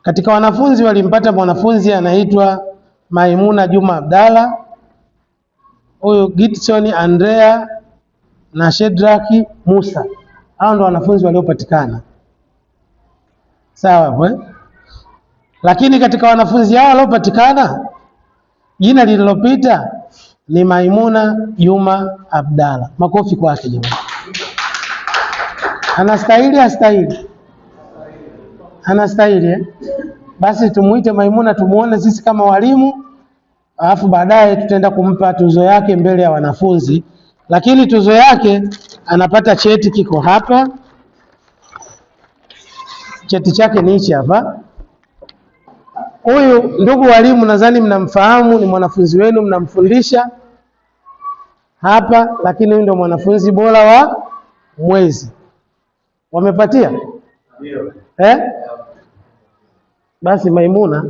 Katika wanafunzi walimpata mwanafunzi anaitwa Maimuna Juma Abdalla, huyu Gitson Andrea na Shedraki Musa. Hao ndio wanafunzi waliopatikana. Sawa bwana? Lakini katika wanafunzi hao waliopatikana, jina lililopita ni Maimuna Juma Abdalla. Makofi kwake jamani. Anastahili hastahili? Anastahili. Basi tumuite Maimuna, tumuone sisi kama walimu, alafu baadaye tutaenda kumpa tuzo yake mbele ya wanafunzi. Lakini tuzo yake anapata cheti, kiko hapa. Cheti chake ni hichi hapa. Huyu ndugu walimu, nadhani mnamfahamu, ni mwanafunzi wenu, mnamfundisha hapa, lakini huyu ndio mwanafunzi bora wa mwezi. Wamepatia? Ndio. Basi Maimuna,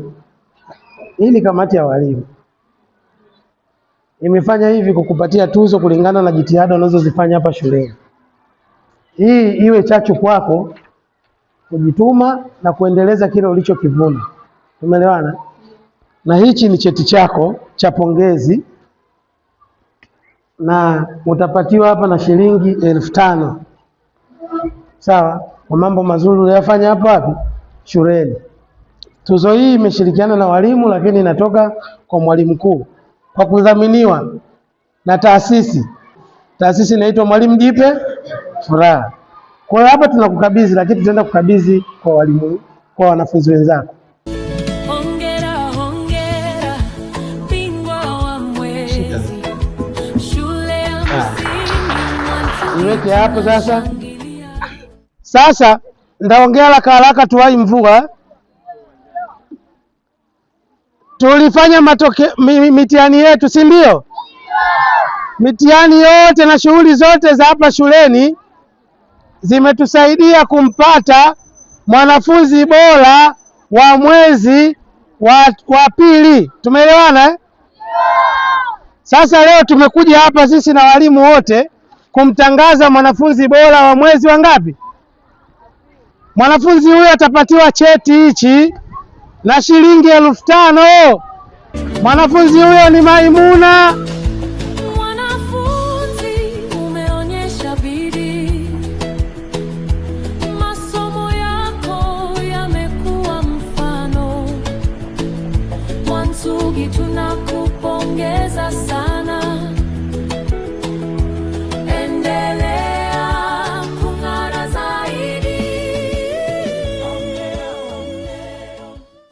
hii ni kamati ya walimu imefanya hivi kukupatia tuzo kulingana na jitihada unazozifanya hapa shuleni. Hii iwe chachu kwako kujituma na kuendeleza kile ulichokivuna. Umeelewana? Na hichi ni cheti chako cha pongezi, na utapatiwa hapa na shilingi 5,000. Sawa? Kwa mambo mazuri uliyofanya hapa wapi? Shuleni. Tuzo hii imeshirikiana na walimu, lakini inatoka kwa mwalimu mkuu kwa kudhaminiwa na taasisi. Taasisi inaitwa Mwalimu Jipe Furaha. Kwa hiyo hapa tunakukabidhi, lakini tutaenda kukabidhi kwa walimu, kwa wanafunzi wenzako. Hongera, hongera, bingwa wa mwezi. Shule ya msingi. Niweke hapo sasa. Sasa ndaongea haraka tuwai mvua. Tulifanya mitihani yetu, si ndio? Mitihani yote na shughuli zote za hapa shuleni zimetusaidia kumpata mwanafunzi bora wa mwezi wa pili. Tumeelewana? Sasa leo tumekuja hapa sisi na walimu wote kumtangaza mwanafunzi bora wa mwezi wa ngapi? Mwanafunzi huyo atapatiwa cheti hichi na shilingi 5,000. Mwanafunzi huyo ni Maimuna. Mwanafunzi umeonyesha bidii, masomo yako yamekuwa mfano. Wansugi tuna